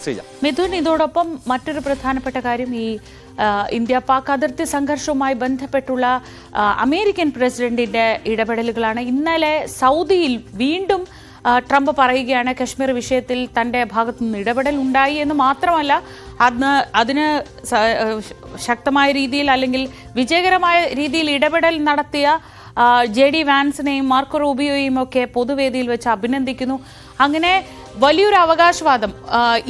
ശ്രീജ. മിഥുൻ, ഇതോടൊപ്പം മറ്റൊരു പ്രധാനപ്പെട്ട കാര്യം ഈ ഇന്ത്യ പാക് അതിർത്തി സംഘർഷവുമായി ബന്ധപ്പെട്ടുള്ള അമേരിക്കൻ പ്രസിഡന്റിന്റെ ഇടപെടലുകളാണ്. ഇന്നലെ സൗദിയിൽ വീണ്ടും ട്രംപ് പറയുകയാണ് കശ്മീർ വിഷയത്തിൽ തന്റെ ഭാഗത്തു നിന്ന് ഇടപെടൽ ഉണ്ടായി എന്ന് മാത്രമല്ല, അതിന് ശക്തമായ രീതിയിൽ അല്ലെങ്കിൽ വിജയകരമായ രീതിയിൽ ഇടപെടൽ നടത്തിയ JD വാൻസിനെയും മാർക്കോ റൂബിയോയും ഒക്കെ പൊതുവേദിയിൽ വെച്ച് അഭിനന്ദിക്കുന്നു. അങ്ങനെ വലിയൊരു അവകാശവാദം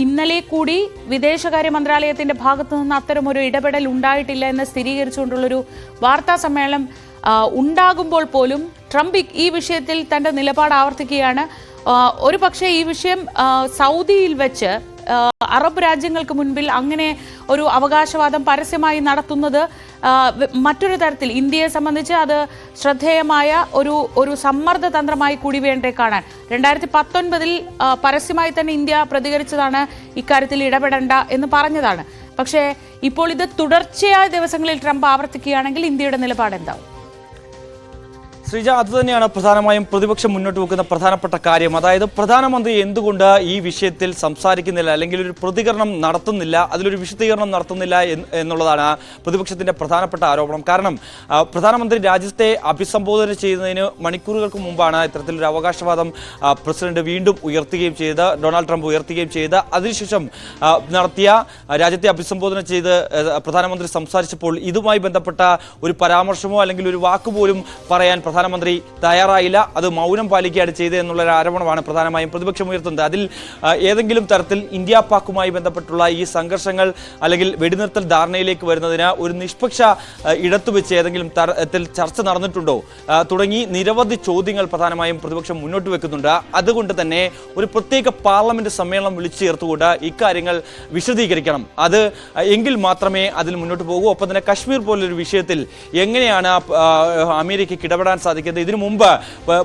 ഇന്നലെ കൂടി വിദേശകാര്യ മന്ത്രാലയത്തിന്റെ ഭാഗത്തു നിന്ന് അത്തരമൊരു ഇടപെടൽ ഉണ്ടായിട്ടില്ല എന്ന് സ്ഥിരീകരിച്ചുകൊണ്ടുള്ളൊരു വാർത്താ സമ്മേളനം ഉണ്ടാകുമ്പോൾ പോലും ട്രംപ് ഈ വിഷയത്തിൽ തന്റെ നിലപാട് ആവർത്തിക്കുകയാണ്. ഒരു പക്ഷേ ഈ വിഷയം സൗദിയിൽ വെച്ച് അറബ് രാജ്യങ്ങൾക്ക് മുൻപിൽ അങ്ങനെ ഒരു അവകാശവാദം പരസ്യമായി നടത്തുന്നത് മറ്റൊരു തരത്തിൽ ഇന്ത്യയെ സംബന്ധിച്ച് അത് ശ്രദ്ധേയമായ ഒരു സമ്മർദ്ദ തന്ത്രമായി കൂടി വേണ്ടേ കാണാൻ. 2019 പരസ്യമായി തന്നെ ഇന്ത്യ പ്രതികരിച്ചതാണ്, ഇക്കാര്യത്തിൽ ഇടപെടേണ്ട എന്ന് പറഞ്ഞതാണ്. പക്ഷേ ഇപ്പോൾ ഇത് തുടർച്ചയായ ദിവസങ്ങളിൽ ട്രംപ് ആവർത്തിക്കുകയാണെങ്കിൽ ഇന്ത്യയുടെ നിലപാട് എന്താവും? ശ്രീജ, അതുതന്നെയാണ് പ്രധാനമായും പ്രതിപക്ഷം മുന്നോട്ട് വെക്കുന്ന പ്രധാനപ്പെട്ട കാര്യം. അതായത് പ്രധാനമന്ത്രി എന്തുകൊണ്ട് ഈ വിഷയത്തിൽ സംസാരിക്കുന്നില്ല, അല്ലെങ്കിൽ ഒരു പ്രതികരണം നടത്തുന്നില്ല, അതിലൊരു വിശദീകരണം നടത്തുന്നില്ല എന്നുള്ളതാണ് പ്രതിപക്ഷത്തിന്റെ പ്രധാനപ്പെട്ട ആരോപണം. കാരണം പ്രധാനമന്ത്രി രാജ്യത്തെ അഭിസംബോധന ചെയ്യുന്നതിന് മണിക്കൂറുകൾക്ക് മുമ്പാണ് ഇത്തരത്തിലൊരു അവകാശവാദം പ്രസിഡന്റ് വീണ്ടും ഉയർത്തുകയും ചെയ്ത്, ഡൊണാൾഡ് ട്രംപ് ഉയർത്തുകയും ചെയ്ത്, അതിനുശേഷം നടത്തിയ രാജ്യത്തെ അഭിസംബോധന ചെയ്ത് പ്രധാനമന്ത്രി സംസാരിച്ചപ്പോൾ ഇതുമായി ബന്ധപ്പെട്ട ഒരു പരാമർശമോ അല്ലെങ്കിൽ ഒരു വാക്കുപോലും പറയാൻ പ്രധാനമന്ത്രി തയ്യാറായില്ല. അത് മൗനം പാലിക്കുകയാണ് ചെയ്തത് എന്നുള്ളൊരു ആരോപണമാണ് പ്രധാനമായും പ്രതിപക്ഷം ഉയർത്തുന്നത്. അതിൽ ഏതെങ്കിലും തരത്തിൽ ഇന്ത്യ പാക്കുമായി ബന്ധപ്പെട്ടുള്ള ഈ സംഘർഷങ്ങൾ അല്ലെങ്കിൽ വെടിനിർത്തൽ ധാരണയിലേക്ക് വരുന്നതിന് ഒരു നിഷ്പക്ഷ ഇടത്തുവെച്ച് ഏതെങ്കിലും തരത്തിൽ ചർച്ച നടന്നിട്ടുണ്ടോ തുടങ്ങി നിരവധി ചോദ്യങ്ങൾ പ്രധാനമായും പ്രതിപക്ഷം മുന്നോട്ട് വെക്കുന്നുണ്ട്. അതുകൊണ്ട് തന്നെ ഒരു പ്രത്യേക പാർലമെന്റ് സമ്മേളനം വിളിച്ചു ചേർത്തുകൊണ്ട് ഇക്കാര്യങ്ങൾ വിശദീകരിക്കണം. അത് എങ്കിൽ മാത്രമേ അതിൽ മുന്നോട്ട് പോകൂ. ഒപ്പം തന്നെ കശ്മീർ പോലൊരു വിഷയത്തിൽ എങ്ങനെയാണ് അമേരിക്കയ്ക്ക് ഇടപെടാൻ സാധിക്കുന്നത്? ഇതിനു മുമ്പ്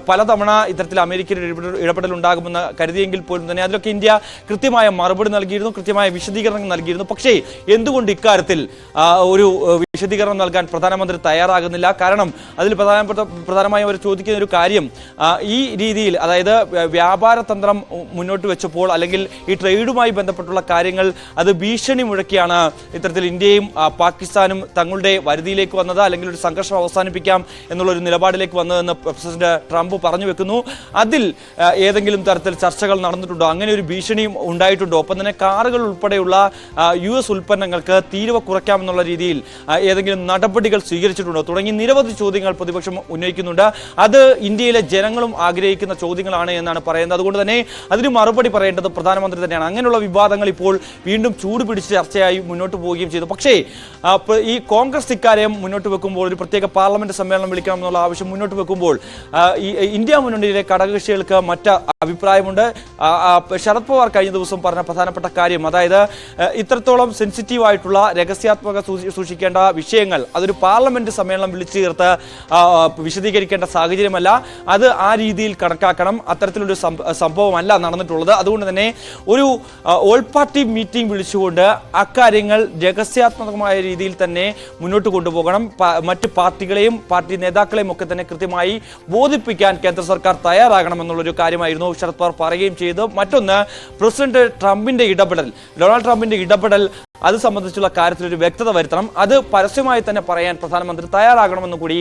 പലതവണ ഇത്തരത്തിൽ അമേരിക്കയുടെ ഇടപെടൽ ഉണ്ടാകുമെന്ന് കരുതിയെങ്കിൽ പോലും തന്നെ അതിലൊക്കെ ഇന്ത്യ കൃത്യമായ മറുപടി നൽകിയിരുന്നു, കൃത്യമായ വിശദീകരണം നൽകിയിരുന്നു. പക്ഷേ എന്തുകൊണ്ട് ഇക്കാര്യത്തിൽ ഒരു വിശദീകരണം നൽകാൻ പ്രധാനമന്ത്രി തയ്യാറാകുന്നില്ല? കാരണം അതിൽ പ്രധാനമായും അവർ ചോദിക്കുന്ന ഒരു കാര്യം, ഈ രീതിയിൽ അതായത് വ്യാപാര തന്ത്രം മുന്നോട്ട് വെച്ചപ്പോൾ അല്ലെങ്കിൽ ഈ ട്രേഡുമായി ബന്ധപ്പെട്ടുള്ള കാര്യങ്ങൾ അത് ഭീഷണി മുഴക്കിയാണ് ഇത്തരത്തിൽ ഇന്ത്യയും പാകിസ്ഥാനും തങ്ങളുടെ വരുതിയിലേക്ക് വന്നത്, അല്ലെങ്കിൽ ഒരു സംഘർഷം അവസാനിപ്പിക്കാം എന്നുള്ള ഒരു നിലപാടിലേക്ക് വന്നതെന്ന് പ്രസിഡന്റ് ട്രംപ് പറഞ്ഞു വെക്കുന്നു. അതിൽ ഏതെങ്കിലും തരത്തിൽ ചർച്ചകൾ നടന്നിട്ടുണ്ടോ? അങ്ങനെ ഒരു ഭീഷണിയും ഉണ്ടായിട്ടുണ്ടോ? ഒപ്പം തന്നെ കാറുകൾ ഉൾപ്പെടെയുള്ള US ഉൽപ്പന്നങ്ങൾക്ക് തീരുവ കുറയ്ക്കാമെന്നുള്ള രീതിയിൽ ഏതെങ്കിലും നടപടികൾ സ്വീകരിച്ചിട്ടുണ്ടോ തുടങ്ങി നിരവധി ചോദ്യങ്ങൾ പ്രതിപക്ഷം ഉന്നയിക്കുന്നുണ്ട്. അത് ഇന്ത്യയിലെ ജനങ്ങളും ആഗ്രഹിക്കുന്ന ചോദ്യങ്ങളാണ് എന്നാണ് പറയുന്നത്. അതുകൊണ്ട് തന്നെ അതിന് മറുപടി പറയേണ്ടത് പ്രധാനമന്ത്രി തന്നെയാണ്. അങ്ങനെയുള്ള വിവാദങ്ങൾ ഇപ്പോൾ വീണ്ടും ചൂടുപിടിച്ച് ചർച്ചയായി മുന്നോട്ട് പോവുകയും ചെയ്തു. പക്ഷേ ഈ കോൺഗ്രസ് ഇക്കാര്യം മുന്നോട്ട് വെക്കുമ്പോൾ, ഒരു പ്രത്യേക പാർലമെന്റ് സമ്മേളനം വിളിക്കണം എന്നുള്ള ആവശ്യം മുന്നോട്ട് വെക്കുമ്പോൾ ഇന്ത്യ മുന്നണിയിലെ ഘടകകക്ഷികൾക്ക് മറ്റ് അഭിപ്രായമുണ്ട്. ശരത് പവാർ കഴിഞ്ഞ ദിവസം പറഞ്ഞ പ്രധാനപ്പെട്ട കാര്യം, അതായത് ഇത്രത്തോളം സെൻസിറ്റീവ് ആയിട്ടുള്ള രഹസ്യാത്മക സൂക്ഷിക്കേണ്ട വിഷയങ്ങൾ അതൊരു പാർലമെന്റ് സമ്മേളനം വിളിച്ചു ചേർത്ത് വിശദീകരിക്കേണ്ട സാഹചര്യമല്ല, അത് ആ രീതിയിൽ കണക്കാക്കണം. അത്തരത്തിലൊരു സംഭവമല്ല നടന്നിട്ടുള്ളത്. അതുകൊണ്ട് തന്നെ ഒരു ഓൾ പാർട്ടി മീറ്റിംഗ് വിളിച്ചുകൊണ്ട് അക്കാര്യങ്ങൾ രഹസ്യാത്മകമായ രീതിയിൽ തന്നെ മുന്നോട്ട് കൊണ്ടുപോകണം. മറ്റ് പാർട്ടികളെയും പാർട്ടി നേതാക്കളെയും ഒക്കെ തന്നെ കൃത്യമായി ബോധിപ്പിക്കാൻ കേന്ദ്ര സർക്കാർ തയ്യാറാകണമെന്നുള്ളൊരു കാര്യമായിരുന്നു ശരത് പവാർ പറയുകയും ചെയ്തു. മറ്റൊന്ന്, പ്രസിഡന്റ് ട്രംപിന്റെ ഇടപെടൽ, ഡൊണാൾഡ് ട്രംപിന്റെ ഇടപെടൽ അത് സംബന്ധിച്ചുള്ള കാര്യത്തിൽ ഒരു വ്യക്തത വരുത്തണം. അത് പരസ്യമായി തന്നെ പറയാൻ പ്രധാനമന്ത്രി തയ്യാറാകണമെന്ന് കൂടി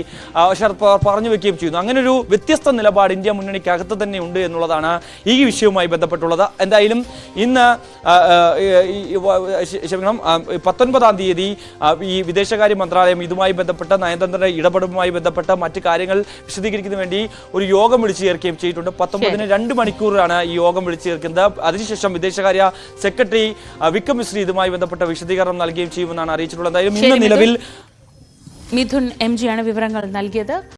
ശരത് പവാർ പറഞ്ഞു വെക്കുകയും ചെയ്യുന്നു. അങ്ങനെ ഒരു വ്യത്യസ്ത നിലപാട് ഇന്ത്യ മുന്നണിക്കകത്ത് തന്നെ ഉണ്ട് എന്നുള്ളതാണ് ഈ വിഷയവുമായി ബന്ധപ്പെട്ടുള്ളത്. എന്തായാലും ഇന്ന് 19-ാം തീയതി ഈ വിദേശകാര്യ മന്ത്രാലയം ഇതുമായി ബന്ധപ്പെട്ട നയതന്ത്ര ഇടപെടലുമായി ബന്ധപ്പെട്ട മറ്റ് കാര്യങ്ങൾ വിശദീകരിക്കുന്നതിന് വേണ്ടി ഒരു യോഗം വിളിച്ചു ചേർക്കുകയും ചെയ്തിട്ടുണ്ട്. 19-ന് 2 മണിക്കൂറാണ് ഈ യോഗം വിളിച്ചു ചേർക്കുന്നത്. അതിനുശേഷം വിദേശകാര്യ സെക്രട്ടറി വിക്രം മിശ്രി ഇതുമായി ബന്ധപ്പെട്ട വിശദീകരണം നൽകുകയും ചെയ്യുമെന്നാണ് അറിയിച്ചിട്ടുള്ളത്. എന്തായാലും ഇന്ന് നിലവിൽ മിഥുൻ MG ആണ് വിവരങ്ങൾ നൽകിയത്.